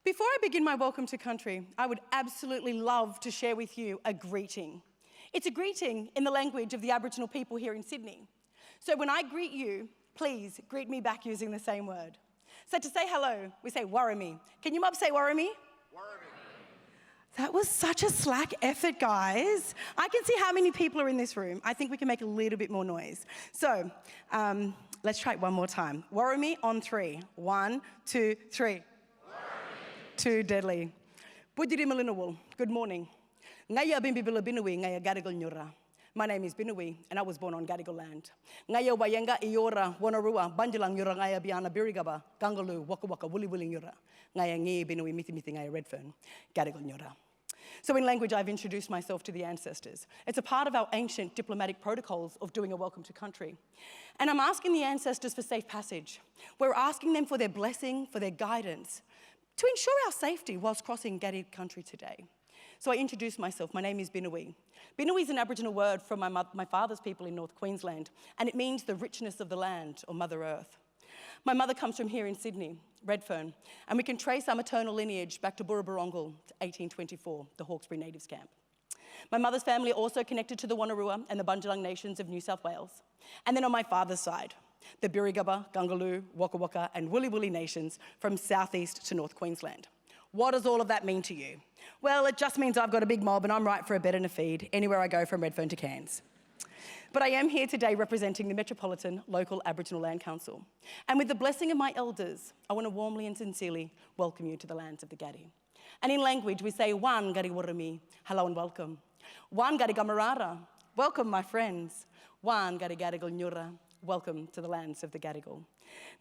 Before I begin my welcome to country, I would absolutely love to share with you a greeting. It's a greeting in the language of the Aboriginal people here in Sydney. So when I greet you, please greet me back using the same word. So to say hello, we say warami. Can you mob say warami? Warami. That was such a slack effort, guys. I can see how many people are in this room. I think we can make a little bit more noise. So let's try it one more time. Warami on 3. 1, 2, 3. Too deadly. Good morning. My name is Binui, and I was born on Gadigal land. Ngaya wayenga iora wanarua banjalang yura ngaya biana birigaba gangalu waka waka wuli wuli yura ngaya ngi Binui mithi mithi ngaya redfern Gadigal yura. So in language, I've introduced myself to the ancestors. It's a part of our ancient diplomatic protocols of doing a welcome to country. And I'm asking the ancestors for safe passage. We're asking them for their blessing, for their guidance, to ensure our safety whilst crossing Gadigal country today. So I introduced myself. My name is Binui. Binui is an Aboriginal word from my father's people in North Queensland, and it means the richness of the land, or Mother Earth. My mother comes from here in Sydney, Redfern, and we can trace our maternal lineage back to Burrabarongal, 1824, the Hawkesbury Natives camp. My mother's family are also connected to the Wonnarua and the Bundjalung nations of New South Wales. And then on my father's side, the Birigaba, Gungaloo, Waka Waka, and Wooli Wooli nations from southeast to North Queensland. What does all of that mean to you? Well, it just means I've got a big mob and I'm right for a bed and a feed anywhere I go from Redfern to Cairns. But I am here today representing the Metropolitan Local Aboriginal Land Council. And with the blessing of my elders, I want to warmly and sincerely welcome you to the lands of the Gadi. And in language, we say, Wan Gadi Warami, hello and welcome. Wan Gadi Gamarara, welcome my friends. Wan Gadi Gadigal Nyura, welcome to the lands of the Gadigal.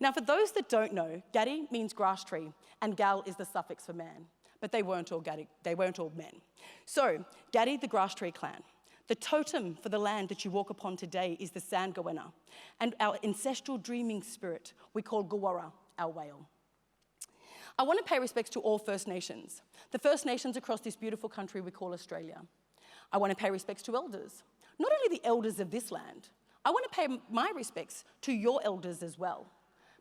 Now, for those that don't know, Gadi means grass tree, and Gal is the suffix for man. But they weren't all Gadi, they weren't all men. So, Gadi, the grass tree clan. The totem for the land that you walk upon today is the Sandgowena, and our ancestral dreaming spirit we call Gawara, our whale. I want to pay respects to all First Nations, the First Nations across this beautiful country we call Australia. I want to pay respects to elders, not only the elders of this land, I want to pay my respects to your elders as well,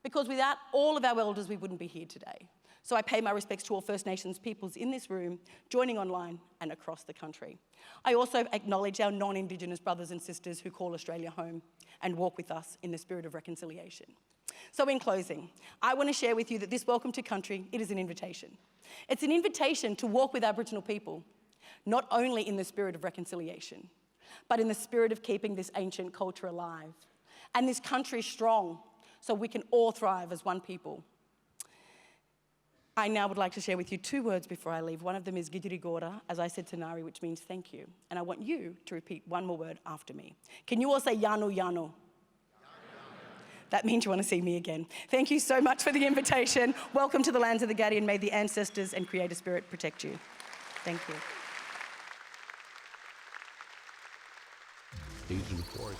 because without all of our elders, we wouldn't be here today. So I pay my respects to all First Nations peoples in this room, joining online and across the country. I also acknowledge our non-Indigenous brothers and sisters who call Australia home and walk with us in the spirit of reconciliation. So in closing, I want to share with you that this welcome to country, it is an invitation. It's an invitation to walk with Aboriginal people, not only in the spirit of reconciliation, but in the spirit of keeping this ancient culture alive and this country strong so we can all thrive as one people. I now would like to share with you 2 words before I leave. One of them is Gidurigora, as I said to Nari, which means thank you. And I want you to repeat one more word after me. Can you all say Yanu Yanu? That means you want to see me again. Thank you so much for the invitation. Welcome to the lands of the Gadi, and may the ancestors and Creator Spirit protect you. Thank you. Agentforce.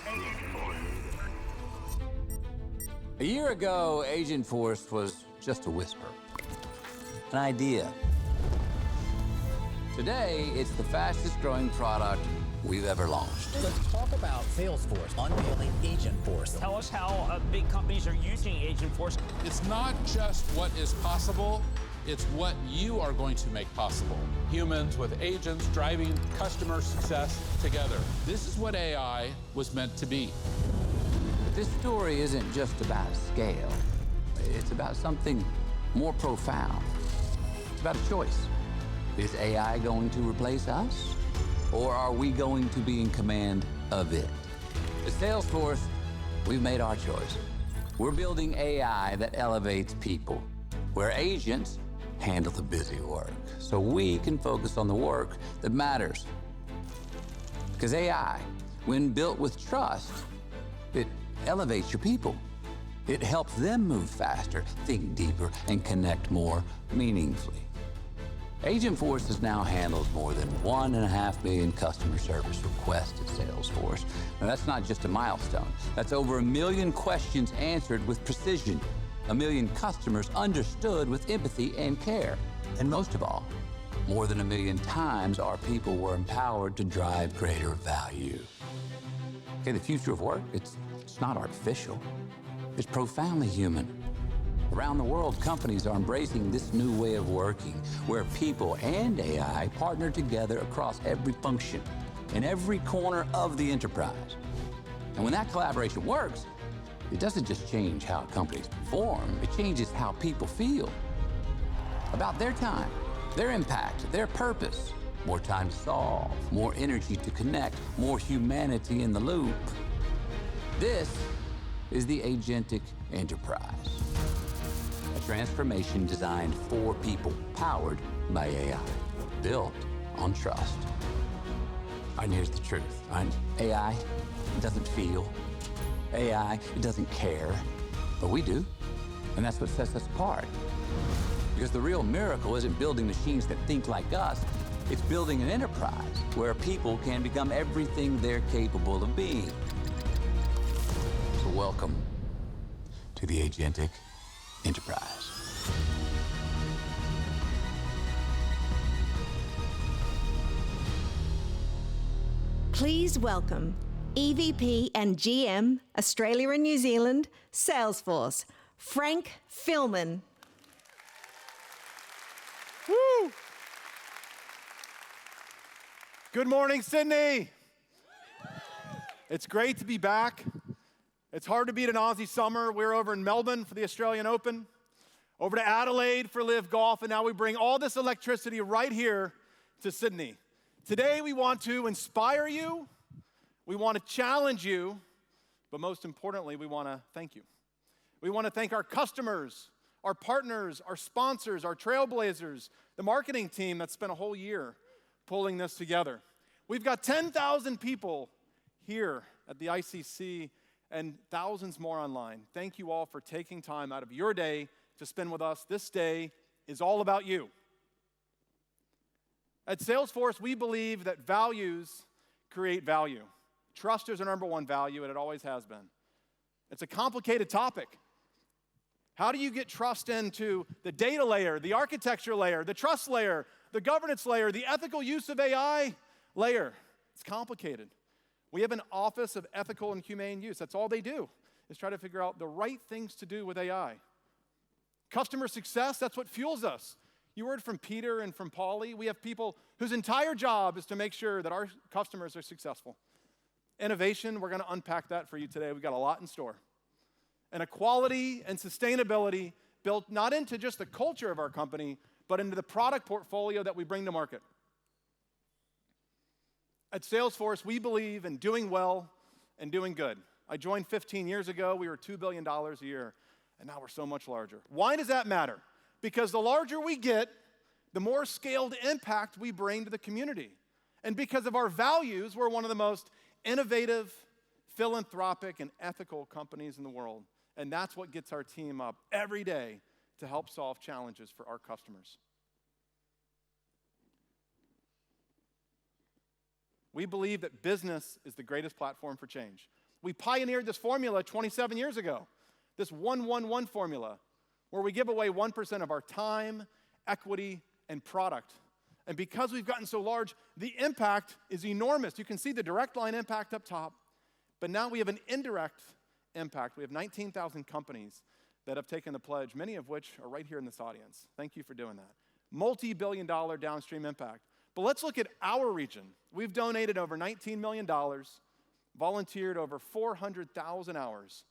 A year ago, Agentforce was just a whisper. An idea. Today, it's the fastest growing product we've ever launched. Let's talk about Salesforce unveiling Agentforce. Tell us how big companies are using Agentforce. It's not just what is possible, it's what you are going to make possible. Humans with agents driving customer success together. This is what AI was meant to be. But this story isn't just about scale. It's about something more profound. It's about a choice. Is AI going to replace us? Or are we going to be in command of it? At Salesforce, we've made our choice. We're building AI that elevates people, where agents handle the busy work, so we can focus on the work that matters. Because AI, when built with trust, it elevates your people. It helps them move faster, think deeper, and connect more meaningfully. Agentforce has now handled more than 1.5 million customer service requests at Salesforce. Now, that's not just a milestone. That's over 1 million questions answered with precision, 1 million customers understood with empathy and care. And most of all, more than 1 million times our people were empowered to drive greater value. Okay, the future of work, it's not artificial. It's profoundly human. Around the world, companies are embracing this new way of working, where people and AI partner together across every function, in every corner of the enterprise. And when that collaboration works, it doesn't just change how companies perform, it changes how people feel about their time, their impact, their purpose. More time to solve, more energy to connect, more humanity in the loop. This is the Agentic Enterprise, a transformation designed for people, powered by AI, built on trust. And here's the truth. AI doesn't feel. AI, it doesn't care. But we do. And that's what sets us apart. Because the real miracle isn't building machines that think like us. It's building an enterprise where people can become everything they're capable of being. So welcome to the Agentic Enterprise. Please welcome EVP and GM, Australia and New Zealand, Salesforce, Frank Philman. Woo! Good morning, Sydney. It's great to be back. It's hard to beat an Aussie summer. We're over in Melbourne for the Australian Open, over to Adelaide for Live Golf, and now we bring all this electricity right here to Sydney. Today we want to inspire you, we want to challenge you, but most importantly, we want to thank you. We want to thank our customers, our partners, our sponsors, our trailblazers, the marketing team that spent a whole year pulling this together. We've got 10,000 people here at the ICC and thousands more online. Thank you all for taking time out of your day to spend with us. This day is all about you. At Salesforce, we believe that values create value. Trust is our number one value, and it always has been. It's a complicated topic. How do you get trust into the data layer, the architecture layer, the trust layer, the governance layer, the ethical use of AI layer? It's complicated. We have an Office of Ethical and Humane Use. That's all they do, is try to figure out the right things to do with AI. Customer success, that's what fuels us. You heard from Peter and from Paulie. We have people whose entire job is to make sure that our customers are successful. Innovation, we're going to unpack that for you today. We've got a lot in store. And equality and sustainability built not into just the culture of our company, but into the product portfolio that we bring to market. At Salesforce, we believe in doing well and doing good. I joined 15 years ago. We were $2 billion a year, and now we're so much larger. Why does that matter? Because the larger we get, the more scaled impact we bring to the community. And because of our values, we're one of the most innovative, philanthropic, and ethical companies in the world. And that's what gets our team up every day to help solve challenges for our customers. We believe that business is the greatest platform for change. We pioneered this formula 27 years ago, this 1-1-1 formula, where we give away 1% of our time, equity, and product. And because we've gotten so large, the impact is enormous. You can see the direct line impact up top, but now we have an indirect impact. We have 19,000 companies that have taken the pledge, many of which are right here in this audience. Thank you for doing that. Multi-billion-dollar downstream impact. But let's look at our region. We've donated over $19 million, volunteered over 400,000 hours,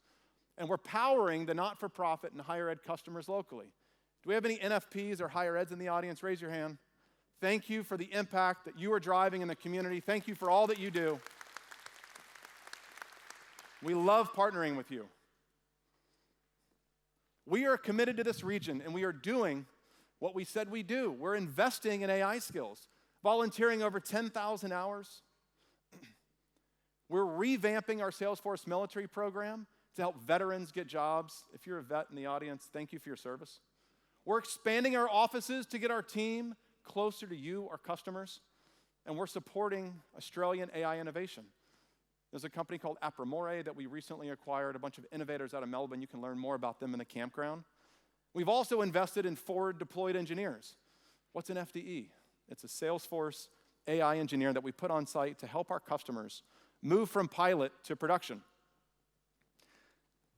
and we're powering the not-for-profit and higher ed customers locally. Do we have any NFPs or higher eds in the audience? Raise your hand. Thank you for the impact that you are driving in the community. Thank you for all that you do. We love partnering with you. We are committed to this region, and we are doing what we said we do. We're investing in AI skills, volunteering over 10,000 hours. We're revamping our Salesforce military program to help veterans get jobs. If you're a vet in the audience, thank you for your service. We're expanding our offices to get our team closer to you, our customers, and we're supporting Australian AI innovation. There's a company called Apromore that we recently acquired, a bunch of innovators out of Melbourne. You can learn more about them in the campground. We've also invested in forward deployed engineers. What's an FDE? It's a Salesforce AI engineer that we put on site to help our customers move from pilot to production.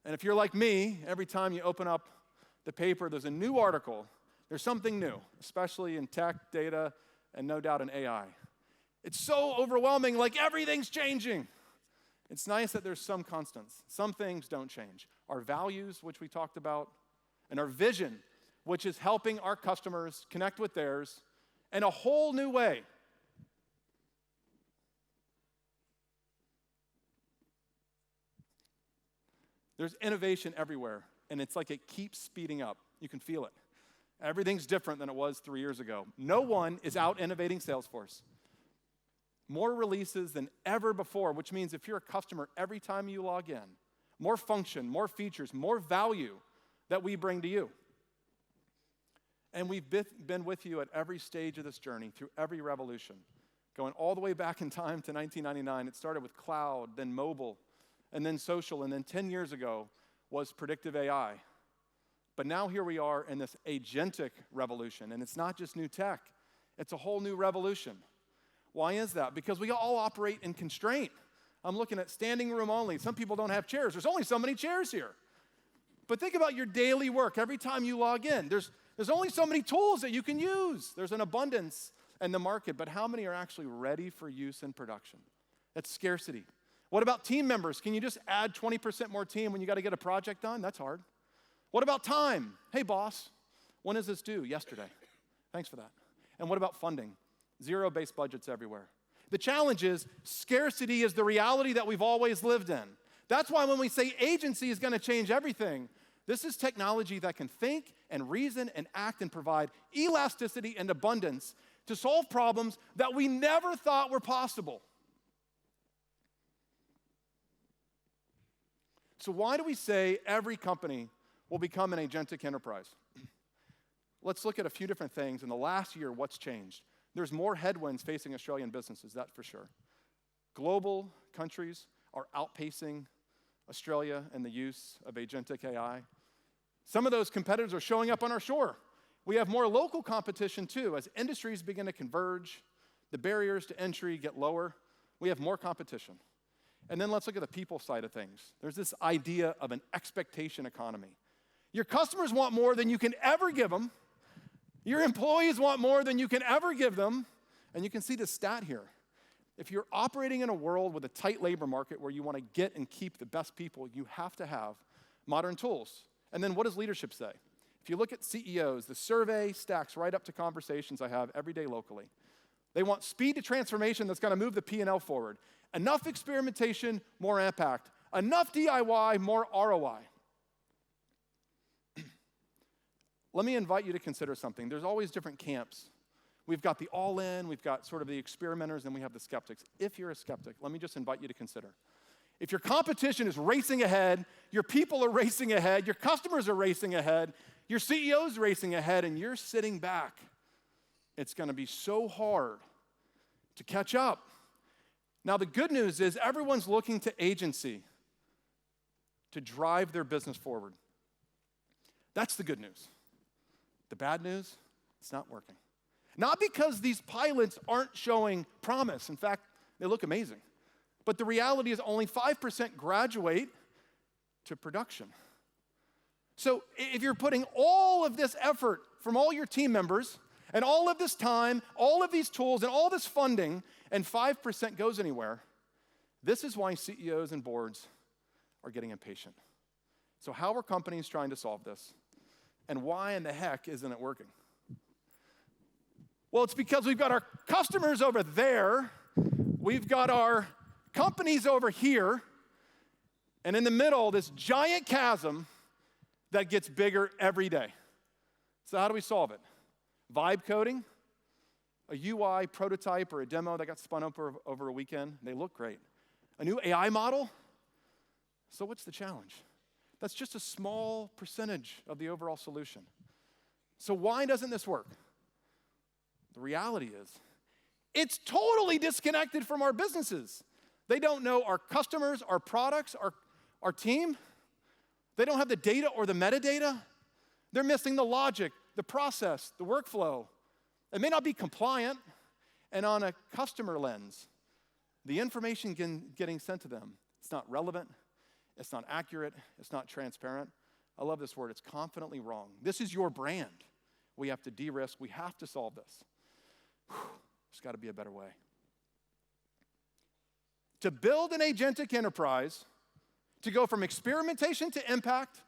And if you're like me, every time you open up the paper, there's a new article. There's something new, especially in tech, data, and no doubt in AI. It's so overwhelming, like everything's changing. It's nice that there's some constants. Some things don't change. Our values, which we talked about, and our vision, which is helping our customers connect with theirs in a whole new way. There's innovation everywhere, and it's like it keeps speeding up. You can feel it. Everything's different than it was 3 years ago. No one is out innovating Salesforce. More releases than ever before, which means if you're a customer, every time you log in, more function, more features, more value that we bring to you. And we've been with you at every stage of this journey, through every revolution. Going all the way back in time to 1999, it started with cloud, then mobile, and then social, and then 10 years ago was predictive AI. But now here we are in this agentic revolution, and it's not just new tech, it's a whole new revolution. Why is that? Because we all operate in constraint. I'm looking at standing room only. Some people don't have chairs. There's only so many chairs here. But think about your daily work. Every time you log in, there's only so many tools that you can use. There's an abundance in the market, but how many are actually ready for use in production? That's scarcity. What about team members? Can you just add 20% more team when you got to get a project done? That's hard. What about time? Hey, boss, when is this due? Yesterday. Thanks for that. And what about funding? Zero-based budgets everywhere. The challenge is scarcity is the reality that we've always lived in. That's why when we say agency is going to change everything, this is technology that can think and reason and act and provide elasticity and abundance to solve problems that we never thought were possible. So why do we say every company will become an agentic enterprise? Let's look at a few different things. In the last year, what's changed? There's more headwinds facing Australian businesses, that's for sure. Global countries are outpacing Australia in the use of agentic AI. Some of those competitors are showing up on our shore. We have more local competition too. As industries begin to converge, the barriers to entry get lower, we have more competition. And then let's look at the people side of things. There's this idea of an expectation economy. Your customers want more than you can ever give them. Your employees want more than you can ever give them. And you can see the stat here. If you're operating in a world with a tight labor market where you want to get and keep the best people, you have to have modern tools. And then what does leadership say? If you look at CEOs, the survey stacks right up to conversations I have every day locally. They want speed to transformation that's going to move the P&L forward. Enough experimentation, more impact. Enough DIY, more ROI. Let me invite you to consider something. There's always different camps. We've got the all-in, we've got sort of the experimenters, and we have the skeptics. If you're a skeptic, let me just invite you to consider. If your competition is racing ahead, your people are racing ahead, your customers are racing ahead, your CEO's racing ahead, and you're sitting back, it's going to be so hard to catch up. Now, the good news is everyone's looking to agency to drive their business forward. That's the good news. The bad news, it's not working. Not because these pilots aren't showing promise. In fact, they look amazing. But the reality is only 5% graduate to production. So if you're putting all of this effort from all your team members and all of this time, all of these tools and all this funding, and 5% goes anywhere, this is why CEOs and boards are getting impatient. So how are companies trying to solve this? And why in the heck isn't it working? Well, it's because we've got our customers over there, we've got our companies over here, and in the middle, this giant chasm that gets bigger every day. So how do we solve it? Vibe coding, a UI prototype or a demo that got spun up over a weekend. They look great. A new AI model? So what's the challenge? That's just a small percentage of the overall solution. So why doesn't this work? The reality is, it's totally disconnected from our businesses. They don't know our customers, our products, our team. They don't have the data or the metadata. They're missing the logic, the process, the workflow. It may not be compliant, and on a customer lens, the information getting sent to them, it's not relevant, it's not accurate, it's not transparent. I love this word, it's confidently wrong. This is your brand. We have to de-risk, we have to solve this. There's got to be a better way. To build an agentic enterprise, to go from experimentation to impact,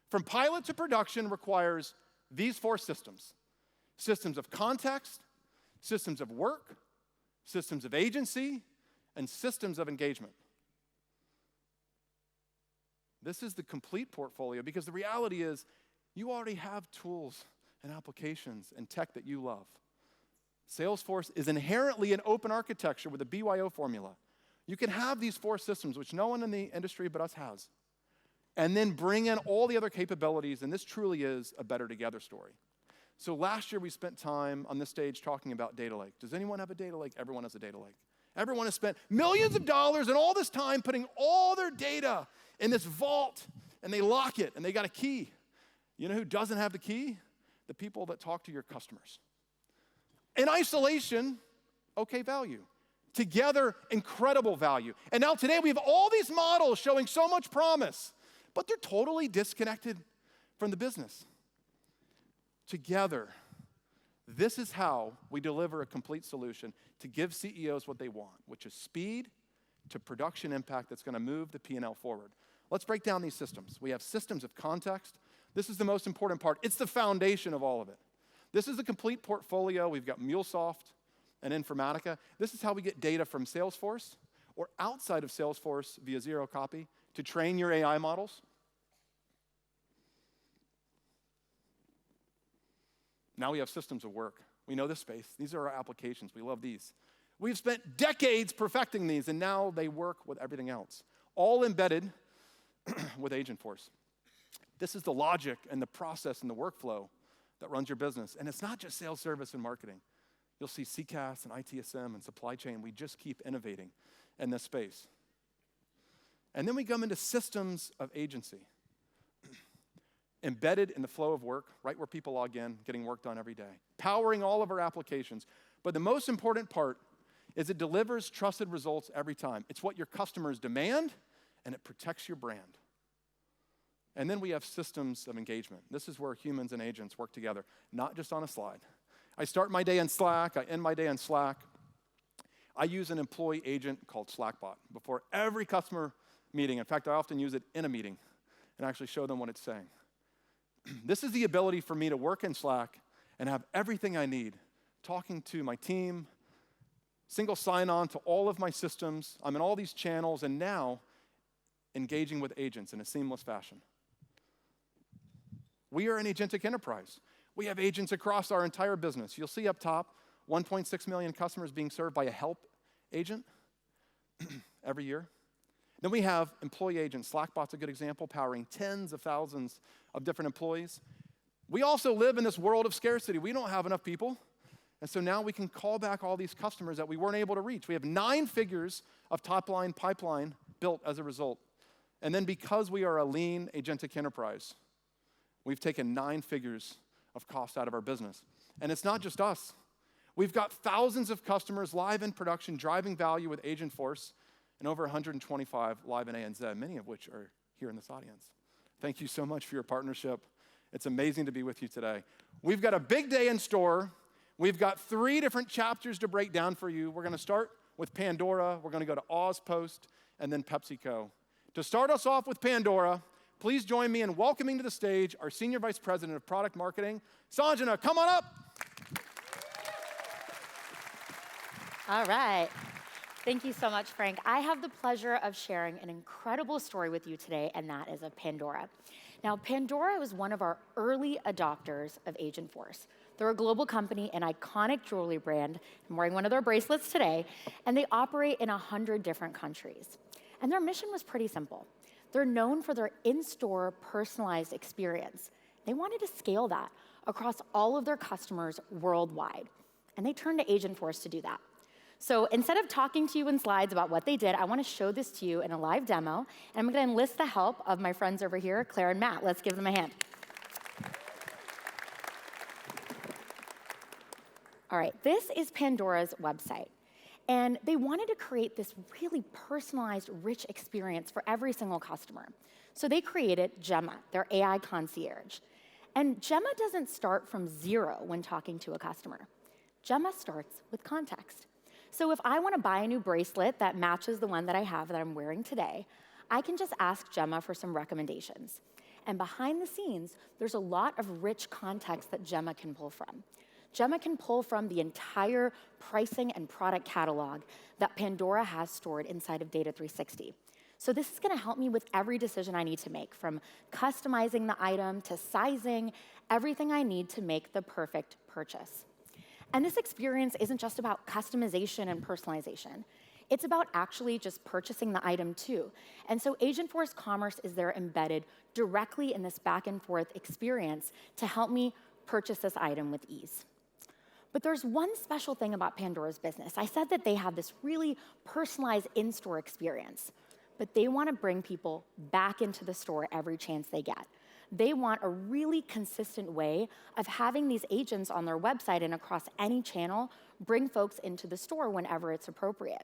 from pilot to production requires these 4 systems. Systems of context, systems of work, systems of agency, and systems of engagement. This is the complete portfolio because the reality is you already have tools and applications and tech that you love. Salesforce is inherently an open architecture with a BYO formula. You can have these 4 systems, which no one in the industry but us has, and then bring in all the other capabilities, and this truly is a better together story. So last year we spent time on this stage talking about data lake. Does anyone have a data lake? Everyone has a data lake. Everyone has spent millions of dollars and all this time putting all their data in this vault, and they lock it, and they got a key. You know who doesn't have the key? The people that talk to your customers. In isolation, okay value. Together, incredible value. And now today we have all these models showing so much promise, but they're totally disconnected from the business. Together, this is how we deliver a complete solution to give CEOs what they want, which is speed to production impact that's going to move the P&L forward. Let's break down these systems. We have systems of context. This is the most important part. It's the foundation of all of it. This is a complete portfolio. We've got MuleSoft and Informatica. This is how we get data from Salesforce or outside of Salesforce via Zero Copy to train your AI models. Now we have systems of work. We know this space. These are our applications. We love these. We've spent decades perfecting these, and now they work with everything else, all embedded with Agentforce. This is the logic and the process and the workflow that runs your business. And it's not just sales, service, and marketing. You'll see CCaaS and ITSM and supply chain. We just keep innovating in this space. And then we come into systems of agency. Embedded in the flow of work, right where people log in, getting work done every day. Powering all of our applications. But the most important part is it delivers trusted results every time. It's what your customers demand, and it protects your brand. And then we have systems of engagement. This is where humans and agents work together, not just on a slide. I start my day in Slack, I end my day in Slack. I use an employee agent called Slackbot before every customer meeting. In fact, I often use it in a meeting and actually show them what it's saying. This is the ability for me to work in Slack and have everything I need, talking to my team, single sign-on to all of my systems. I'm in all these channels, and now engaging with agents in a seamless fashion. We are an agentic enterprise. We have agents across our entire business. You'll see up top, 1.6 million customers being served by a help agent every year. Then we have employee agents. Slackbot's a good example, powering tens of thousands of different employees. We also live in this world of scarcity. We don't have enough people. And so now we can call back all these customers that we weren't able to reach. We have 9 figures of top-line pipeline built as a result. And then because we are a lean agentic enterprise, we've taken 9 figures of cost out of our business. And it's not just us. We've got thousands of customers live in production, driving value with Agentforce, and over 125 live in ANZ, many of which are here in this audience. Thank you so much for your partnership. It's amazing to be with you today. We've got a big day in store. We've got 3 different chapters to break down for you. We're going to start with Pandora. We're going to go to Ozpost, and then PepsiCo. To start us off with Pandora, please join me in welcoming to the stage our Senior Vice President of Product Marketing, Sanjana. Come on up. All right. Thank you so much, Frank. I have the pleasure of sharing an incredible story with you today, and that is of Pandora. Now, Pandora was one of our early adopters of Agentforce. They're a global company, an iconic jewelry brand. I'm wearing one of their bracelets today, and they operate in 100 different countries. And their mission was pretty simple. They're known for their in-store personalized experience. They wanted to scale that across all of their customers worldwide, and they turned to Agentforce to do that. So instead of talking to you in slides about what they did, I want to show this to you in a live demo, and I'm going to enlist the help of my friends over here, Claire and Matt. Let's give them a hand. All right, this is Pandora's website. And they wanted to create this really personalized, rich experience for every single customer. So they created Gemma, their AI concierge. And Gemma doesn't start from zero when talking to a customer. Gemma starts with context. So if I want to buy a new bracelet that matches the one that I have that I'm wearing today, I can just ask Gemma for some recommendations. And behind the scenes, there's a lot of rich context that Gemma can pull from. Gemma can pull from the entire pricing and product catalog that Pandora has stored inside of Data 360. So this is going to help me with every decision I need to make, from customizing the item to sizing, everything I need to make the perfect purchase. And this experience isn't just about customization and personalization. It's about actually just purchasing the item too. And so Agentforce Commerce is there embedded directly in this back and forth experience to help me purchase this item with ease. But there's one special thing about Pandora's business. I said that they have this really personalized in-store experience, but they want to bring people back into the store every chance they get. They want a really consistent way of having these agents on their website and across any channel bring folks into the store whenever it's appropriate.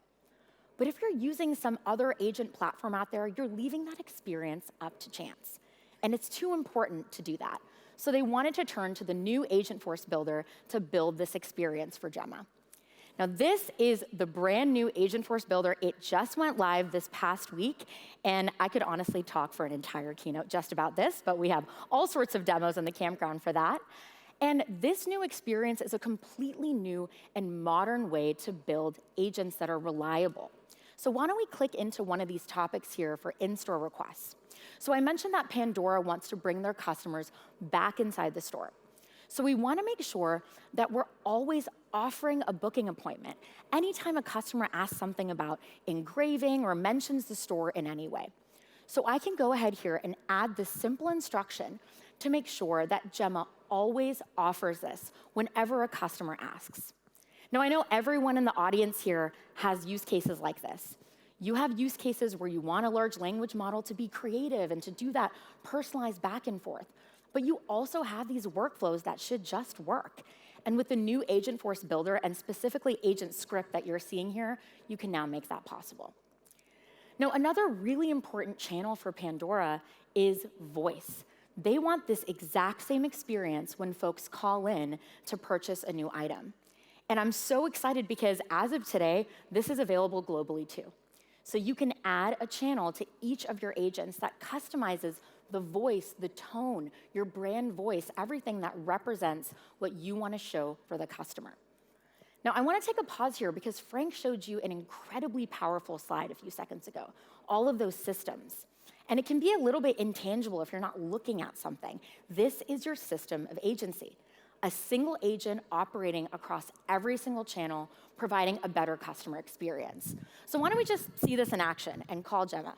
But if you're using some other agent platform out there, you're leaving that experience up to chance. And it's too important to do that. So they wanted to turn to the new Agentforce builder to build this experience for Gemma. Now, this is the brand new Agentforce builder. It just went live this past week, and I could honestly talk for an entire keynote just about this, but we have all sorts of demos in the campground for that. And this new experience is a completely new and modern way to build agents that are reliable. So why don't we click into one of these topics here for in-store requests. So I mentioned that Pandora wants to bring their customers back inside the store. So we want to make sure that we're always offering a booking appointment anytime a customer asks something about engraving or mentions the store in any way. So I can go ahead here and add this simple instruction to make sure that Gemma always offers this whenever a customer asks. Now, I know everyone in the audience here has use cases like this. You have use cases where you want a large language model to be creative and to do that personalized back and forth. But you also have these workflows that should just work. And with the new Agentforce builder and specifically Agent Script that you're seeing here, you can now make that possible. Now, another really important channel for Pandora is voice. They want this exact same experience when folks call in to purchase a new item. And I'm so excited because as of today, this is available globally too. So you can add a channel to each of your agents that customizes the voice, the tone, your brand voice, everything that represents what you want to show for the customer. Now, I want to take a pause here because Frank showed you an incredibly powerful slide a few seconds ago, all of those systems. And it can be a little bit intangible if you're not looking at something. This is your system of agency, a single agent operating across every single channel, providing a better customer experience. So why don't we just see this in action and call Gemma.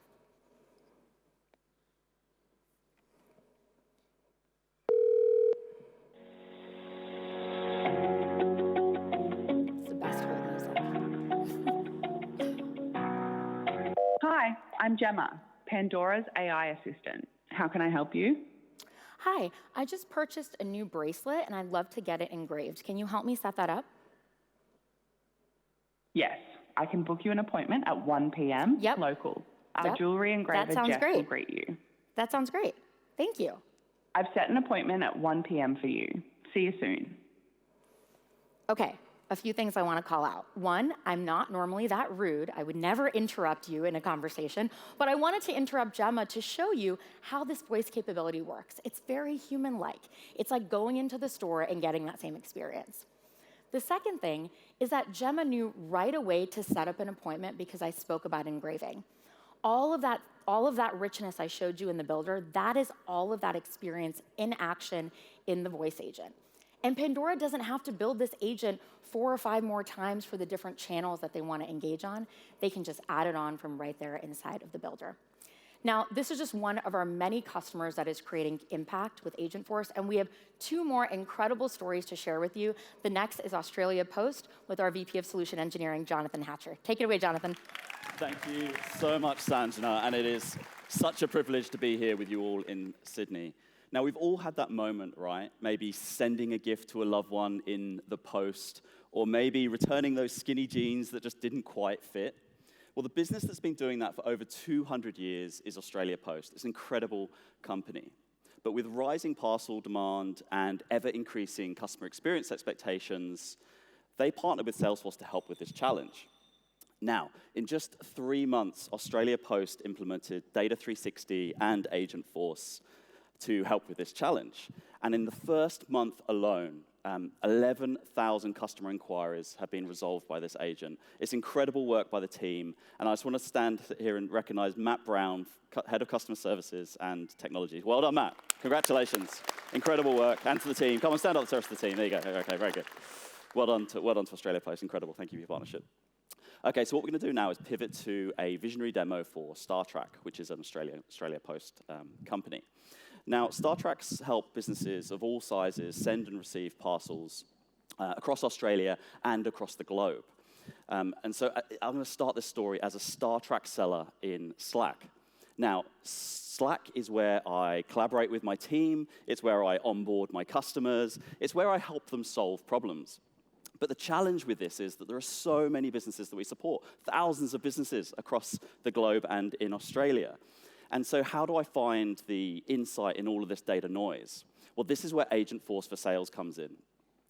It's the best hold music. Hi, I'm Gemma, Pandora's AI assistant. How can I help you? Hi, I just purchased a new bracelet and I'd love to get it engraved. Can you help me set that up? Yes, I can book you an appointment at 1 p.m. Yep. local. Our Yep. jewelry engraver That sounds Jeff great. will greet you. That sounds great. Thank you. I've set an appointment at 1 p.m. for you. See you soon. Okay, a few things I want to call out. One, I'm not normally that rude. I would never interrupt you in a conversation, but I wanted to interrupt Gemma to show you how this voice capability works. It's very human-like. It's like going into the store and getting that same experience. The second thing is that Gemma knew right away to set up an appointment because I spoke about engraving. All of that richness I showed you in the builder, that is all of that experience in action in the voice agent. And Pandora doesn't have to build this agent 4 or 5 more times for the different channels that they want to engage on. They can just add it on from right there inside of the builder. Now, this is just one of our many customers that is creating impact with Agentforce, and we have 2 more incredible stories to share with you. The next is Australia Post with our VP of Solution Engineering, Jonathan Hatcher. Take it away, Jonathan. Thank you so much, Sanjana, and it is such a privilege to be here with you all in Sydney. Now, we've all had that moment, right? Maybe sending a gift to a loved one in the post, or maybe returning those skinny jeans that just didn't quite fit. Well, the business that's been doing that for over 200 years is Australia Post. It's an incredible company. But with rising parcel demand and ever-increasing customer experience expectations, they partnered with Salesforce to help with this challenge. Now, in just 3 months, Australia Post implemented Data 360 and Agentforce to help with this challenge. And in the first month alone, 11,000 customer inquiries have been resolved by this agent. It's incredible work by the team. And I just want to stand here and recognize Matt Brown, Head of Customer Services and Technology. Well done, Matt. Congratulations. Incredible work. And to the team. Come on, stand up to the rest of the team. There you go. Okay, very good. Well done to Australia Post. Incredible. Thank you for your partnership. Okay, so what we're going to do now is pivot to a visionary demo for StarTrack, which is an Australia Post company. Now, StarTracks help businesses of all sizes send and receive parcels across Australia and across the globe. And so I'm going to start this story as a StarTrack seller in Slack. Now, Slack is where I collaborate with my team. It's where I onboard my customers. It's where I help them solve problems. But the challenge with this is that there are so many businesses that we support, thousands of businesses across the globe and in Australia. And so how do I find the insight in all of this data noise? Well, this is where Agentforce for Sales comes in.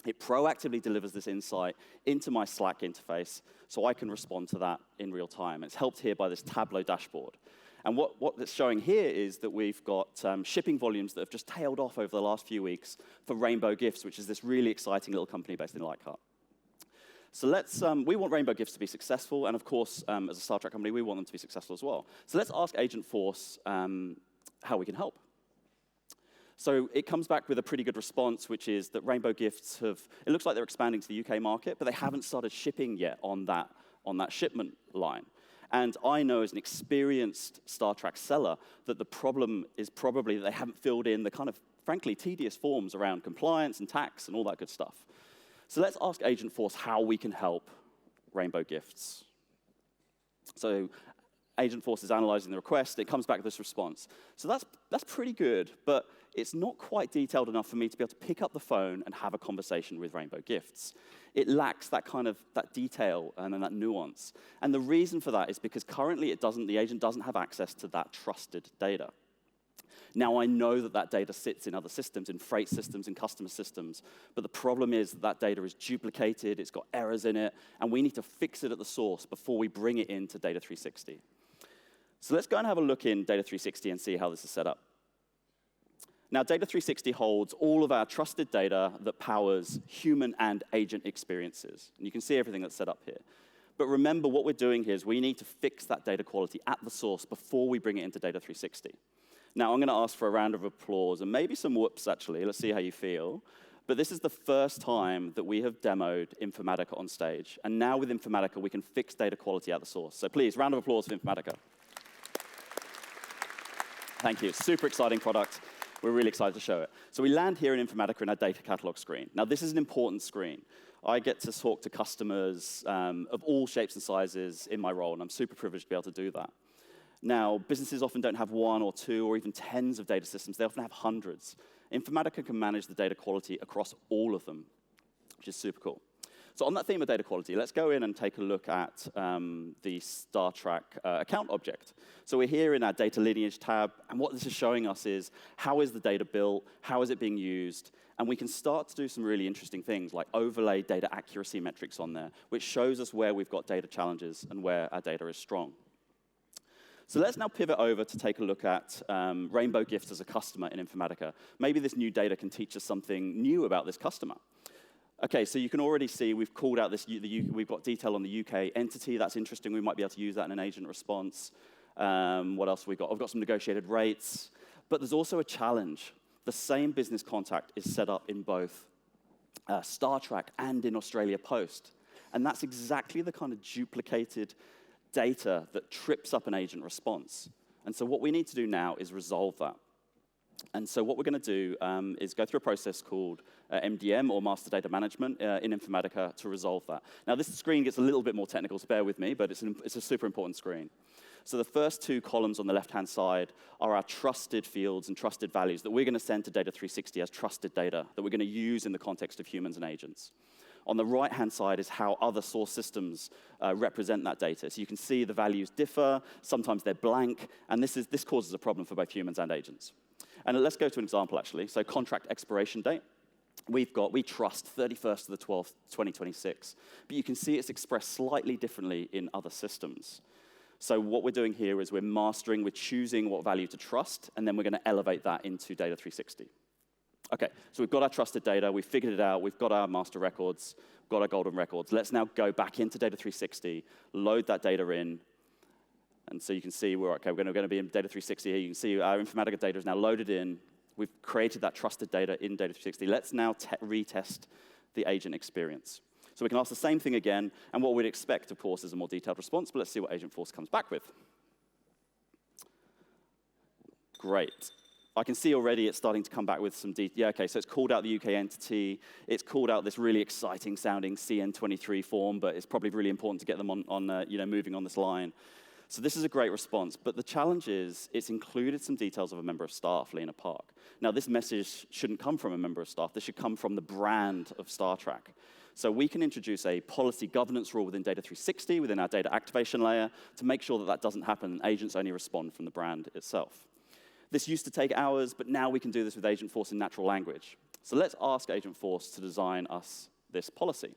It proactively delivers this insight into my Slack interface so I can respond to that in real time. It's helped here by this Tableau dashboard. And what it's showing here is that we've got shipping volumes that have just tailed off over the last few weeks for Rainbow Gifts, which is this really exciting little company based in Leichhardt. So we want Rainbow Gifts to be successful, and of course, as a StarTrack company, we want them to be successful as well. So let's ask Agentforce how we can help. So it comes back with a pretty good response, which is that Rainbow Gifts it looks like they're expanding to the UK market, but they haven't started shipping yet on that shipment line. And I know as an experienced StarTrack seller that the problem is probably that they haven't filled in the kind of, frankly, tedious forms around compliance and tax and all that good stuff. So let's ask Agentforce how we can help Rainbow Gifts. So Agentforce is analyzing the request. It comes back with this response. So that's pretty good, but it's not quite detailed enough for me to be able to pick up the phone and have a conversation with Rainbow Gifts. It lacks that detail and that nuance. And the reason for that is because currently the agent doesn't have access to that trusted data. Now, I know that data sits in other systems, in freight systems, in customer systems, but the problem is that data is duplicated, it's got errors in it, and we need to fix it at the source before we bring it into Data 360. So let's go and have a look in Data 360 and see how this is set up. Now, Data 360 holds all of our trusted data that powers human and agent experiences. And you can see everything that's set up here. But remember, what we're doing here is we need to fix that data quality at the source before we bring it into Data 360. Now, I'm going to ask for a round of applause, and maybe some whoops, actually. Let's see how you feel. But this is the first time that we have demoed Informatica on stage. And now with Informatica, we can fix data quality at the source. So please, round of applause for Informatica. Thank you. Super exciting product. We're really excited to show it. So we land here in Informatica in our data catalog screen. Now, this is an important screen. I get to talk to customers of all shapes and sizes in my role, and I'm super privileged to be able to do that. Now, businesses often don't have one or two or even tens of data systems. They often have hundreds. Informatica can manage the data quality across all of them, which is super cool. So on that theme of data quality, let's go in and take a look at the StarTrack account object. So we're here in our data lineage tab, and what this is showing us is how is the data built, how is it being used, and we can start to do some really interesting things like overlay data accuracy metrics on there, which shows us where we've got data challenges and where our data is strong. So let's now pivot over to take a look at Rainbow Gifts as a customer in Informatica. Maybe this new data can teach us something new about this customer. Okay, so you can already see we've called out we've got detail on the UK entity. That's interesting. We might be able to use that in an agent response. What else have we got? I've got some negotiated rates. But there's also a challenge. The same business contact is set up in both StarTrack and in Australia Post. And that's exactly the kind of duplicated data that trips up an agent response. And so what we need to do now is resolve that. And so what we're going to do is go through a process called MDM, or Master Data Management, in Informatica to resolve that. Now, this screen gets a little bit more technical, so bear with me, but it's a super important screen. So the first two columns on the left-hand side are our trusted fields and trusted values that we're going to send to Data 360 as trusted data that we're going to use in the context of humans and agents. On the right-hand side is how other source systems represent that data. So you can see the values differ, sometimes they're blank, and this causes a problem for both humans and agents. And let's go to an example, actually. So contract expiration date. We trust 31st of the 12th, 2026. But you can see it's expressed slightly differently in other systems. So what we're doing here is we're choosing what value to trust, and then we're going to elevate that into Data 360. OK, so we've got our trusted data. We've figured it out. We've got our master records. We've got our golden records. Let's now go back into Data 360, load that data in. And so you can see we're going to be in Data 360 here. You can see our Informatica data is now loaded in. We've created that trusted data in Data 360. Let's now retest the agent experience. So we can ask the same thing again, and what we'd expect, of course, is a more detailed response, but let's see what Agentforce comes back with. Great. I can see already it's starting to come back with some detail. Yeah, OK, so it's called out the UK entity. It's called out this really exciting sounding CN23 form, but it's probably really important to get them moving on this line. So this is a great response, but the challenge is it's included some details of a member of staff, Lena Park. Now, this message shouldn't come from a member of staff. This should come from the brand of Star Trek. So we can introduce a policy governance rule within Data 360, within our data activation layer, to make sure that that doesn't happen. Agents only respond from the brand itself. This used to take hours, but now we can do this with Agentforce in natural language. So let's ask Agentforce to design us this policy.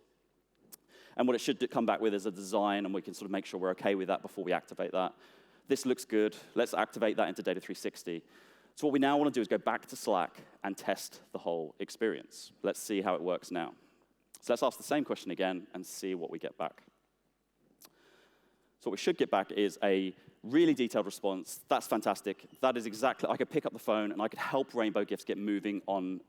And what it should come back with is a design, and we can sort of make sure we're OK with that before we activate that. This looks good. Let's activate that into Data 360. So what we now want to do is go back to Slack and test the whole experience. Let's see how it works now. So let's ask the same question again and see what we get back. So what we should get back is a really detailed response. That's fantastic. That is exactly, I could pick up the phone and I could help Rainbow Gifts get moving on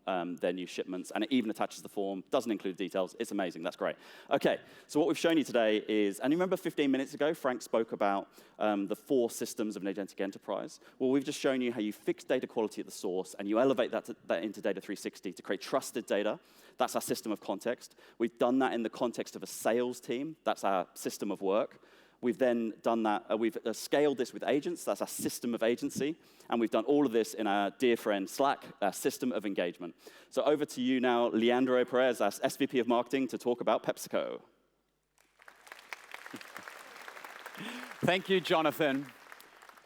their new shipments, and it even attaches the form, doesn't include details. It's amazing. That's great. OK, so what we've shown you today is, and you remember 15 minutes ago, Frank spoke about the 4 systems of an agentic enterprise? Well, we've just shown you how you fix data quality at the source, and you elevate that into Data 360 to create trusted data. That's our system of context. We've done that in the context of a sales team. That's our system of work. We've then done that, we've scaled this with agents, that's our system of agency, and we've done all of this in our dear friend Slack, our system of engagement. So over to you now, Leandro Perez, our SVP of Marketing, to talk about PepsiCo. Thank you, Jonathan.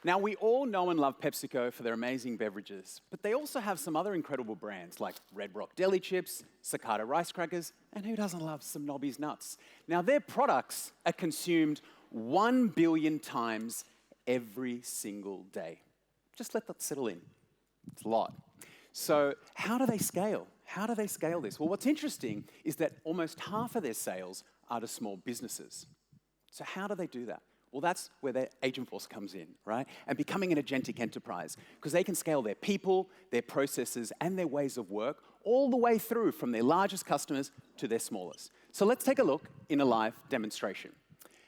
Now, we all know and love PepsiCo for their amazing beverages, but they also have some other incredible brands like Red Rock Deli Chips, Cicada Rice Crackers, and who doesn't love some Nobby's Nuts? Now, their products are consumed 1 billion times every single day. Just let that settle in. It's a lot. So how do they scale? How do they scale this? Well, what's interesting is that almost half of their sales are to small businesses. So how do they do that? Well, that's where their Agentforce comes in, right? And becoming an agentic enterprise, because they can scale their people, their processes, and their ways of work all the way through from their largest customers to their smallest. So let's take a look in a live demonstration.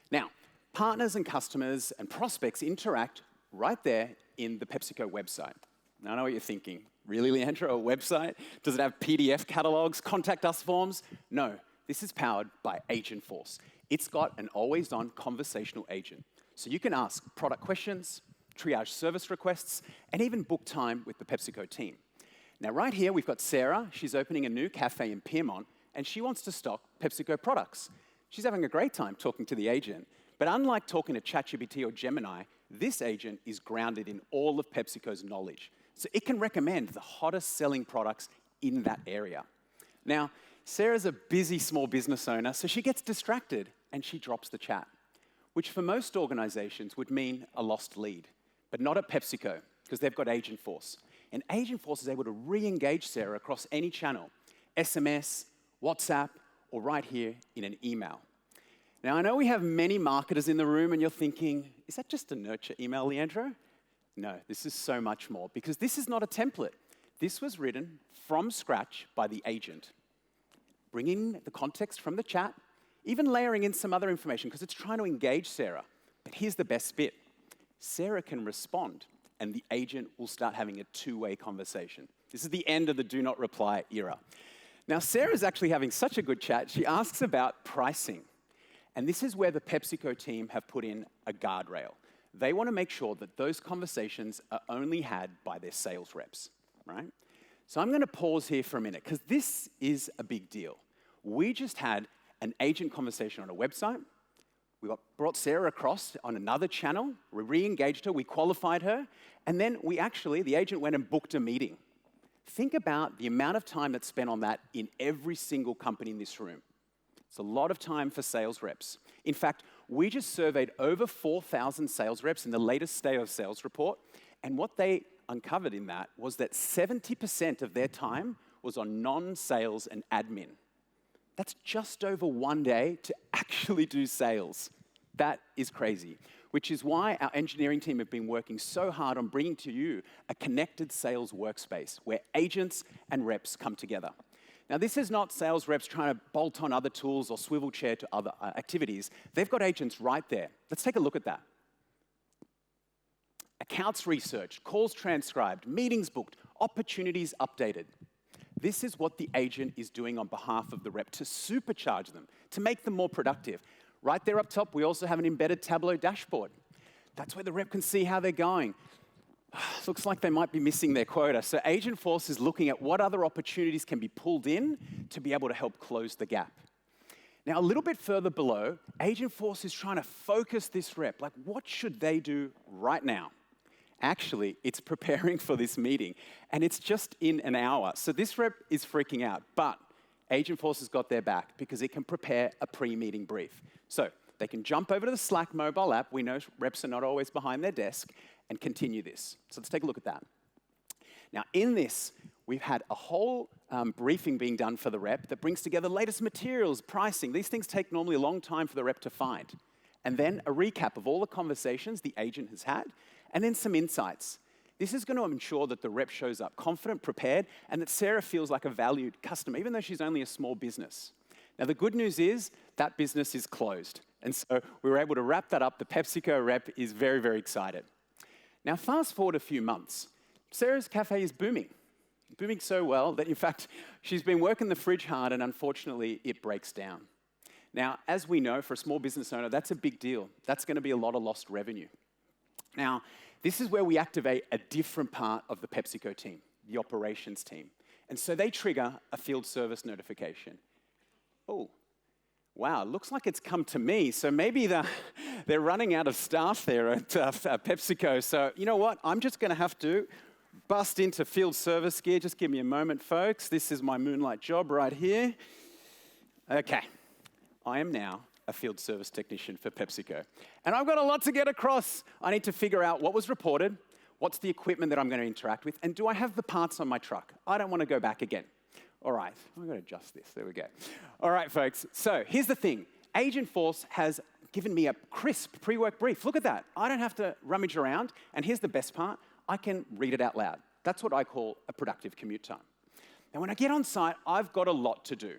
Now, partners and customers and prospects interact right there in the PepsiCo website. Now, I know what you're thinking. Really, Leandro, a website? Does it have PDF catalogs, contact us forms? No, this is powered by Agentforce. It's got an always-on conversational agent. So you can ask product questions, triage service requests, and even book time with the PepsiCo team. Now, right here, we've got Sarah. She's opening a new cafe in Piermont, and she wants to stock PepsiCo products. She's having a great time talking to the agent. But unlike talking to ChatGPT or Gemini, this agent is grounded in all of PepsiCo's knowledge. So it can recommend the hottest selling products in that area. Now, Sarah's a busy small business owner, so she gets distracted and she drops the chat, which for most organizations would mean a lost lead. But not at PepsiCo, because they've got Agentforce. And Agentforce is able to re-engage Sarah across any channel, SMS, WhatsApp, or right here in an email. Now, I know we have many marketers in the room, and you're thinking, is that just a nurture email, Leandro? No, this is so much more, because this is not a template. This was written from scratch by the agent, bringing the context from the chat, even layering in some other information, because it's trying to engage Sarah. But here's the best bit. Sarah can respond, and the agent will start having a two-way conversation. This is the end of the do not reply era. Now, Sarah's actually having such a good chat, she asks about pricing. And this is where the PepsiCo team have put in a guardrail. They want to make sure that those conversations are only had by their sales reps, right? So I'm going to pause here for a minute, because this is a big deal. We just had an agent conversation on a website. We brought Sarah across on another channel. We re-engaged her. We qualified her. And then the agent went and booked a meeting. Think about the amount of time that's spent on that in every single company in this room. It's a lot of time for sales reps. In fact, we just surveyed over 4,000 sales reps in the latest State of Sales report, and what they uncovered in that was that 70% of their time was on non-sales and admin. That's just over one day to actually do sales. That is crazy, which is why our engineering team have been working so hard on bringing to you a connected sales workspace where agents and reps come together. Now, this is not sales reps trying to bolt on other tools or swivel chair to other activities. They've got agents right there. Let's take a look at that. Accounts researched, calls transcribed, meetings booked, opportunities updated. This is what the agent is doing on behalf of the rep to supercharge them, to make them more productive. Right there up top, we also have an embedded Tableau dashboard. That's where the rep can see how they're going. Looks like they might be missing their quota. So Agentforce is looking at what other opportunities can be pulled in to be able to help close the gap. Now, a little bit further below, Agentforce is trying to focus this rep. Like, what should they do right now? Actually, it's preparing for this meeting, and it's just in an hour. So this rep is freaking out, but Agentforce has got their back because it can prepare a pre-meeting brief. So they can jump over to the Slack mobile app. We know reps are not always behind their desk, and continue this. So let's take a look at that. Now, in this, we've had a whole briefing being done for the rep that brings together latest materials, pricing. These things take normally a long time for the rep to find. And then a recap of all the conversations the agent has had, and then some insights. This is going to ensure that the rep shows up confident, prepared, and that Sarah feels like a valued customer, even though she's only a small business. Now, the good news is that business is closed. And so we were able to wrap that up. The PepsiCo rep is very, very excited. Now, fast forward a few months. Sarah's cafe is booming so well that, in fact, she's been working the fridge hard, and unfortunately, it breaks down. Now, as we know, for a small business owner, that's a big deal. That's going to be a lot of lost revenue. Now, this is where we activate a different part of the PepsiCo team, the operations team. And so they trigger a field service notification. Oh, wow, looks like it's come to me. So maybe they're running out of staff there at PepsiCo. So you know what? I'm just going to have to bust into field service gear. Just give me a moment, folks. This is my moonlight job right here. Okay, I am now a field service technician for PepsiCo. And I've got a lot to get across. I need to figure out what was reported, what's the equipment that I'm going to interact with, and do I have the parts on my truck? I don't want to go back again. All right, I'm going to adjust this. There we go. All right, folks. So here's the thing. Agentforce has given me a crisp pre-work brief. Look at that. I don't have to rummage around. And here's the best part. I can read it out loud. That's what I call a productive commute time. Now, when I get on site, I've got a lot to do.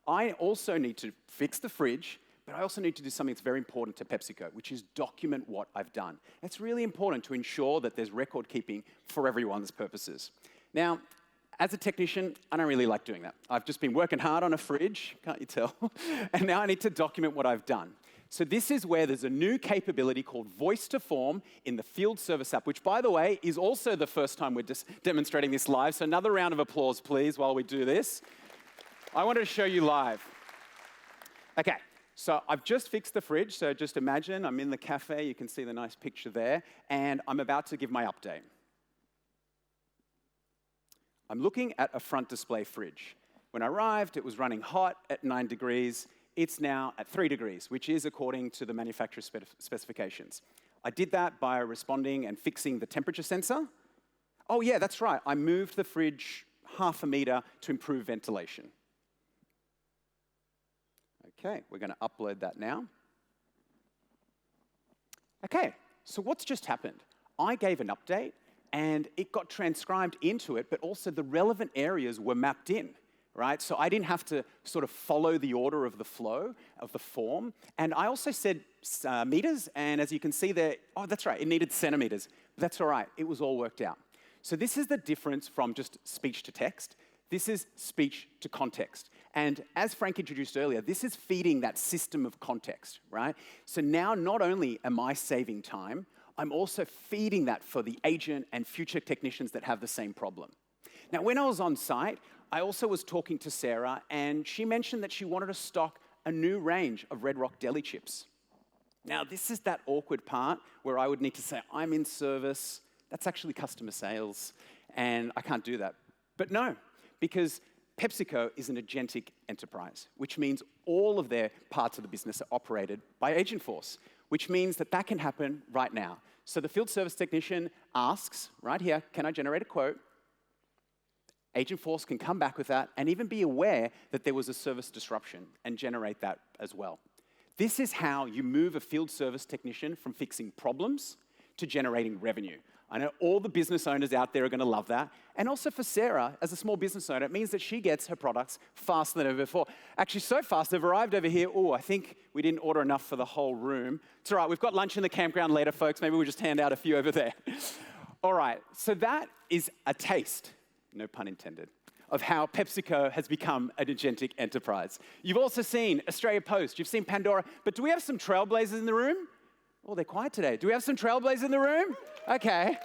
I also need to fix the fridge, but I also need to do something that's very important to PepsiCo, which is document what I've done. It's really important to ensure that there's record keeping for everyone's purposes. Now, as a technician, I don't really like doing that. I've just been working hard on a fridge, can't you tell? And now I need to document what I've done. So this is where there's a new capability called Voice to Form in the Field Service app, which, by the way, is also the first time we're demonstrating this live. So another round of applause, please, while we do this. I wanted to show you live. Okay, so I've just fixed the fridge. So just imagine I'm in the cafe. You can see the nice picture there. And I'm about to give my update. I'm looking at a front display fridge. When I arrived, it was running hot at 9 degrees. It's now at 3 degrees, which is according to the manufacturer's specifications. I did that by responding and fixing the temperature sensor. Oh yeah, that's right. I moved the fridge 1/2 meter to improve ventilation. Okay, we're going to upload that now. Okay, so what's just happened? I gave an update, and it got transcribed into it, but also the relevant areas were mapped in, right? So I didn't have to sort of follow the order of the flow of the form. And I also said meters, and as you can see there, oh, that's right, it needed centimeters. But that's all right, it was all worked out. So this is the difference from just speech to text. This is speech to context. And as Frank introduced earlier, this is feeding that system of context, right? So now not only am I saving time, I'm also feeding that for the agent and future technicians that have the same problem. Now, when I was on site, I also was talking to Sarah, and she mentioned that she wanted to stock a new range of Red Rock deli chips. Now, this is that awkward part where I would need to say, I'm in service. That's actually customer sales, and I can't do that. But no, because PepsiCo is an agentic enterprise, which means all of their parts of the business are operated by Agentforce, which means that that can happen right now. So the field service technician asks, right here, can I generate a quote? Agentforce can come back with that and even be aware that there was a service disruption and generate that as well. This is how you move a field service technician from fixing problems to generating revenue. I know all the business owners out there are going to love that. And also for Sarah, as a small business owner, it means that she gets her products faster than ever before. Actually, so fast, they've arrived over here. Oh, I think we didn't order enough for the whole room. It's all right, we've got lunch in the campground later, folks. Maybe we'll just hand out a few over there. All right, so that is a taste, no pun intended, of how PepsiCo has become an agentic enterprise. You've also seen Australia Post, you've seen Pandora, but do we have some trailblazers in the room? Oh, they're quiet today. Do we have some trailblazers in the room? Okay.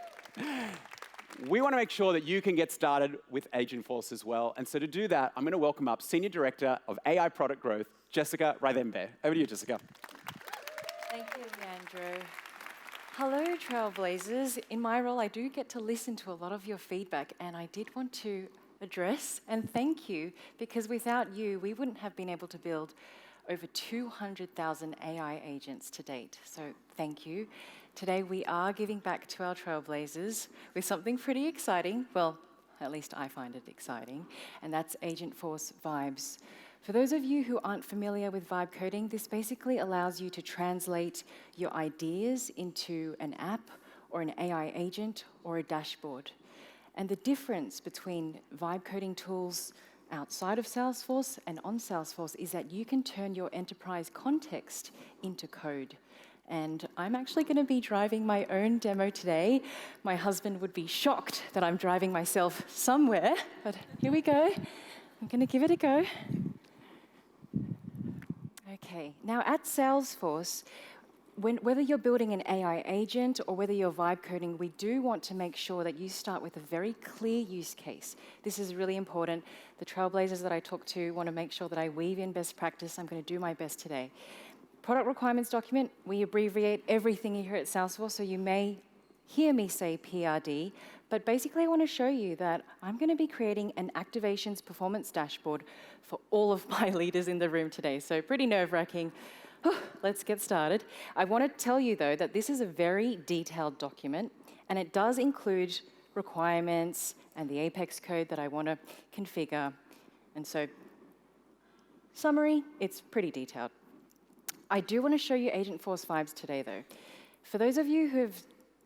We want to make sure that you can get started with Agentforce as well. And so to do that, I'm going to welcome up Senior Director of AI Product Growth, Jessica Rathembe. Over to you, Jessica. Thank you, Andrew. Hello, Trailblazers. In my role, I do get to listen to a lot of your feedback, and I did want to address and thank you, because without you, we wouldn't have been able to build over 200,000 AI agents to date. So thank you. Today, we are giving back to our Trailblazers with something pretty exciting. Well, at least I find it exciting, and that's Agentforce Vibes. For those of you who aren't familiar with vibe coding, this basically allows you to translate your ideas into an app or an AI agent or a dashboard. And the difference between vibe coding tools outside of Salesforce and on Salesforce is that you can turn your enterprise context into code. And I'm actually going to be driving my own demo today. My husband would be shocked that I'm driving myself somewhere, but here we go. I'm going to give it a go. Okay, now at Salesforce, whether you're building an AI agent or whether you're vibe coding, we do want to make sure that you start with a very clear use case. This is really important. The Trailblazers that I talk to want to make sure that I weave in best practice. I'm going to do my best today. Product requirements document, we abbreviate everything here at Salesforce, so you may hear me say PRD, but basically I want to show you that I'm going to be creating an activations performance dashboard for all of my leaders in the room today, so pretty nerve-wracking. Let's get started. I want to tell you, though, that this is a very detailed document, and it does include requirements and the Apex code that I want to configure. And so, summary, it's pretty detailed. I do want to show you Agentforce Vibes today, though. For those of you who have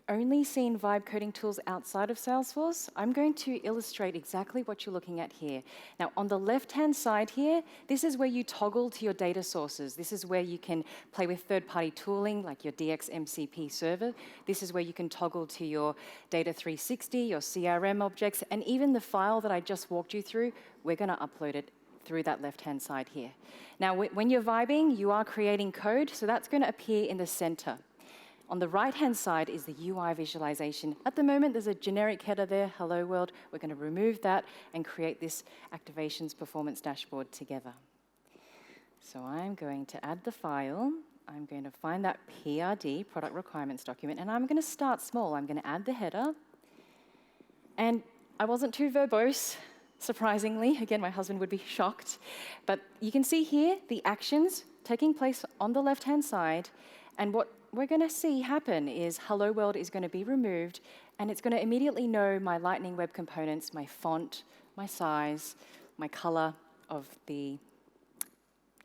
only seen vibe coding tools outside of Salesforce, I'm going to illustrate exactly what you're looking at here. Now, on the left-hand side here, this is where you toggle to your data sources. This is where you can play with third-party tooling, like your DXMCP server. This is where you can toggle to your Data 360, your CRM objects, and even the file that I just walked you through, we're going to upload it through that left-hand side here. Now, when you're vibing, you are creating code, so that's going to appear in the center. On the right-hand side is the UI visualization. At the moment, there's a generic header there, hello world. We're going to remove that and create this activations performance dashboard together. So I'm going to add the file. I'm going to find that PRD, product requirements document, and I'm going to start small. I'm going to add the header. And I wasn't too verbose, surprisingly. Again, my husband would be shocked. But you can see here the actions taking place on the left-hand side, and what we're going to see happen is Hello World is going to be removed, and it's going to immediately know my Lightning Web Components, my font, my size, my color of the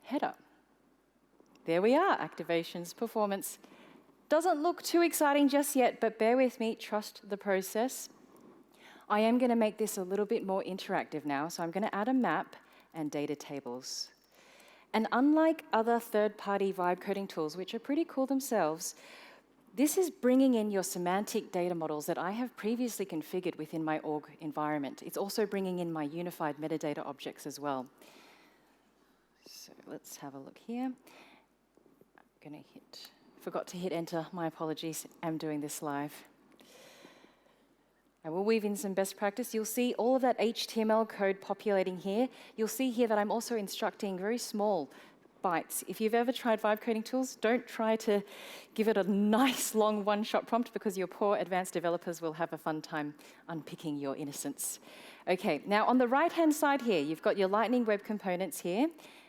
header. There we are, activations, performance. Doesn't look too exciting just yet, but bear with me, trust the process. I am going to make this a little bit more interactive now, so I'm going to add a map and data tables. And unlike other third-party vibe coding tools, which are pretty cool themselves, this is bringing in your semantic data models that I have previously configured within my org environment. It's also bringing in my unified metadata objects as well. So let's have a look here. I'm going to forgot to hit enter. My apologies. I'm doing this live. I will weave in some best practice. You'll see all of that HTML code populating here. You'll see here that I'm also instructing very small bytes. If you've ever tried vibe coding tools, don't try to give it a nice long one-shot prompt because your poor advanced developers will have a fun time unpicking your innocence. Okay, now on the right-hand side here, you've got your Lightning Web Components here,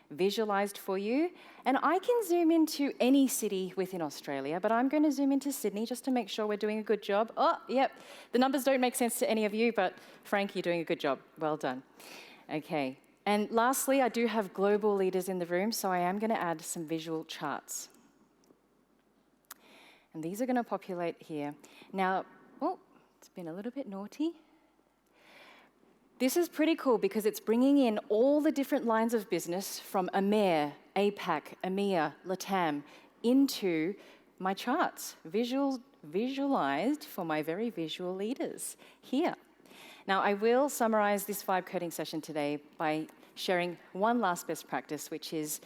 visualized for you. And I can zoom into any city within Australia, but I'm going to zoom into Sydney just to make sure we're doing a good job. Oh, yep, the numbers don't make sense to any of you, but Frank, you're doing a good job. Well done. Okay, and lastly, I do have global leaders in the room, so I am going to add some visual charts. And these are going to populate here. Now, oh, it's been a little bit naughty. This is pretty cool because it's bringing in all the different lines of business from EMEA, APAC, EMEA, LATAM into my charts, visualized for my very visual leaders here. Now, I will summarize this vibe coding session today by sharing one last best practice, which is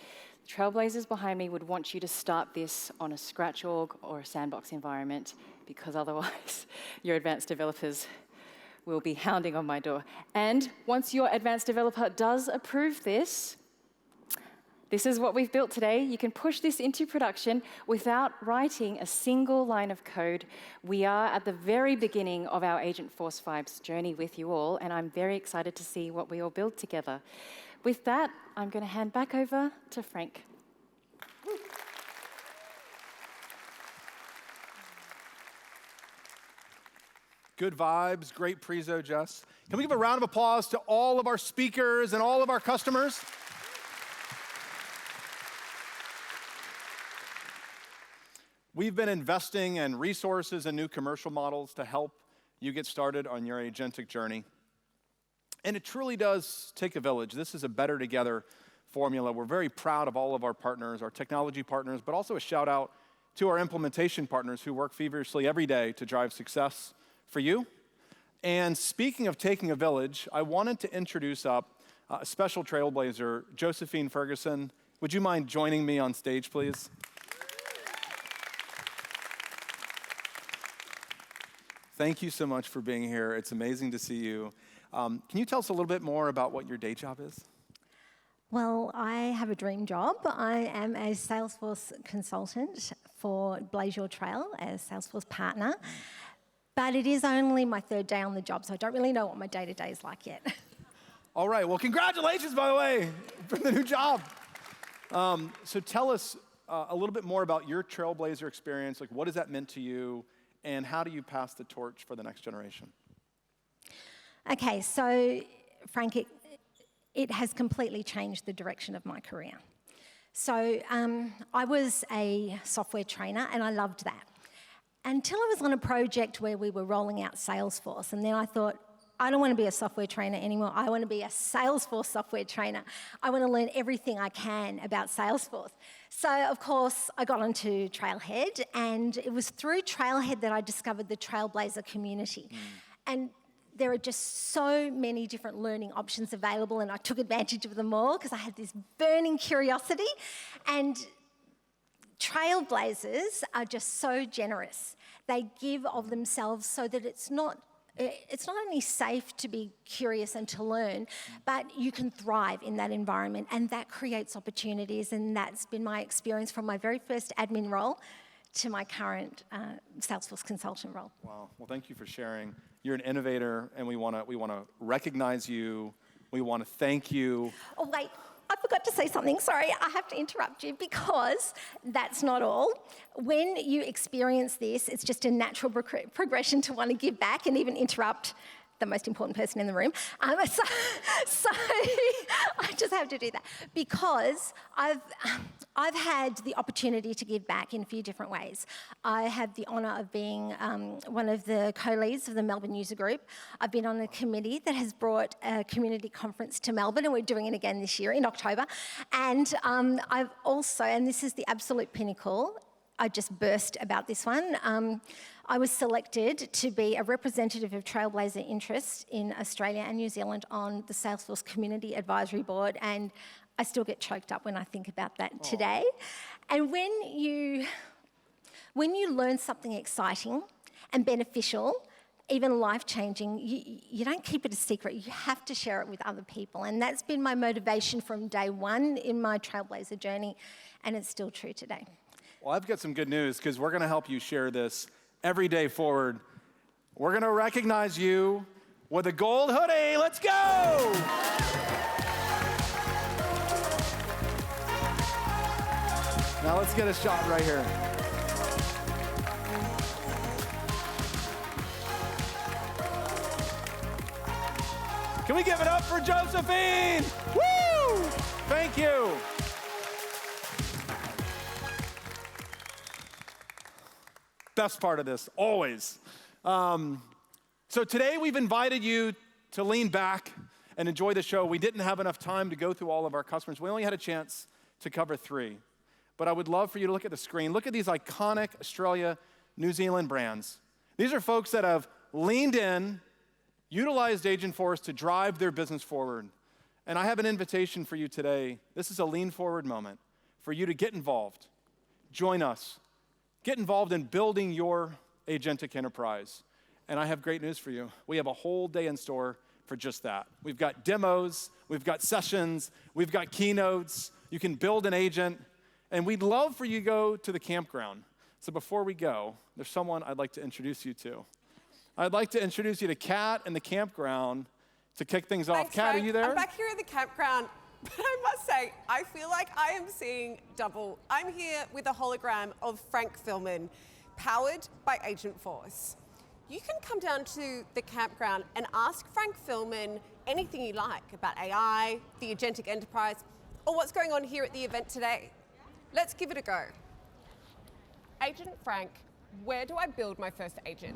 trailblazers behind me would want you to start this on a Scratch org or a sandbox environment because otherwise your advanced developers will be hounding on my door. And once your advanced developer does approve this, this is what we've built today. You can push this into production without writing a single line of code. We are at the very beginning of our Agentforce Vibes journey with you all, and I'm very excited to see what we all build together. With that, I'm going to hand back over to Frank. Good vibes, great prezo, Jess. Can we give a round of applause to all of our speakers and all of our customers? We've been investing in resources and new commercial models to help you get started on your agentic journey. And it truly does take a village. This is a better together formula. We're very proud of all of our partners, our technology partners, but also a shout out to our implementation partners who work feverishly every day to drive success for you. And speaking of taking a village, I wanted to introduce up a special trailblazer, Josephine Ferguson. Would you mind joining me on stage, please? Thank you so much for being here. It's amazing to see you. Can you tell us a little bit more about what your day job is? Well, I have a dream job. I am a Salesforce consultant for Blaze Your Trail as Salesforce partner. But it is only my third day on the job, so I don't really know what my day-to-day is like yet. All right, well, congratulations, by the way, for the new job. So tell us a little bit more about your Trailblazer experience. Like, what has that meant to you, and how do you pass the torch for the next generation? Okay, so, Frank, it has completely changed the direction of my career. So I was a software trainer, and I loved that. Until I was on a project where we were rolling out Salesforce, and then I thought, I don't want to be a software trainer anymore. I want to be a Salesforce software trainer. I want to learn everything I can about Salesforce. So, of course, I got onto Trailhead, and it was through Trailhead that I discovered the Trailblazer community. And there are just so many different learning options available, and I took advantage of them all because I had this burning curiosity. And Trailblazers are just so generous. They give of themselves so that it's not only safe to be curious and to learn, but you can thrive in that environment, and that creates opportunities, and that's been my experience from my very first admin role to my current Salesforce consultant role. Wow, well, thank you for sharing. You're an innovator, and we want to recognize you. We want to thank you. Oh, wait. I forgot to say something. Sorry, I have to interrupt you because that's not all. When you experience this, it's just a natural progression to want to give back and even interrupt the most important person in the room. So I just have to do that because I've had the opportunity to give back in a few different ways. I had the honour of being one of the co-leads of the Melbourne User Group. I've been on a committee that has brought a community conference to Melbourne, and we're doing it again this year in October. And I've also, and this is the absolute pinnacle, I just burst about this one. I was selected to be a representative of Trailblazer interests in Australia and New Zealand on the Salesforce Community Advisory Board, and I still get choked up when I think about that today. And when you learn something exciting and beneficial, even life-changing, you don't keep it a secret. You have to share it with other people. And that's been my motivation from day one in my Trailblazer journey, and it's still true today. Well, I've got some good news, because we're going to help you share this every day forward. We're going to recognize you with a gold hoodie. Let's go! Now let's get a shot right here. Can we give it up for Josephine? Woo! Thank you. Best part of this, always. So today we've invited you to lean back and enjoy the show. We didn't have enough time to go through all of our customers. We only had a chance to cover 3. But I would love for you to look at the screen. Look at these iconic Australia, New Zealand brands. These are folks that have leaned in, utilized Agentforce to drive their business forward. And I have an invitation for you today. This is a lean forward moment for you to get involved. Join us. Get involved in building your Agentic Enterprise. And I have great news for you. We have a whole day in store for just that. We've got demos, we've got sessions, we've got keynotes. You can build an agent. And we'd love for you to go to the campground. So before we go, there's someone I'd like to introduce you to. I'd like to introduce you to Kat and the campground to kick things off. Kat, are you there? I'm back here at the campground, but I must say, I feel like I am seeing double. I'm here with a hologram of Frank Philman, powered by Agentforce. You can come down to the campground and ask Frank Philman anything you like about AI, the Agentic Enterprise, or what's going on here at the event today. Let's give it a go. Agent Frank, where do I build my first agent?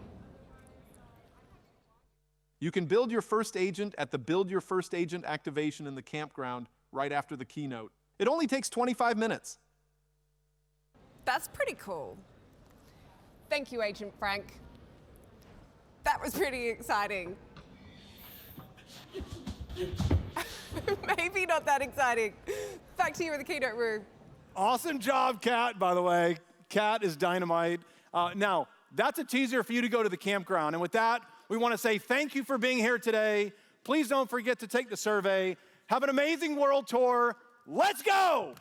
You can build your first agent at the Build Your First Agent activation in the campground right after the keynote. It only takes 25 minutes. That's pretty cool. Thank you, Agent Frank. That was pretty exciting. Maybe not that exciting. Back to you in the keynote room. Awesome job, Kat, by the way. Kat is dynamite. Now, that's a teaser for you to go to the campground. And with that, we want to say thank you for being here today. Please don't forget to take the survey. Have an amazing world tour. Let's go!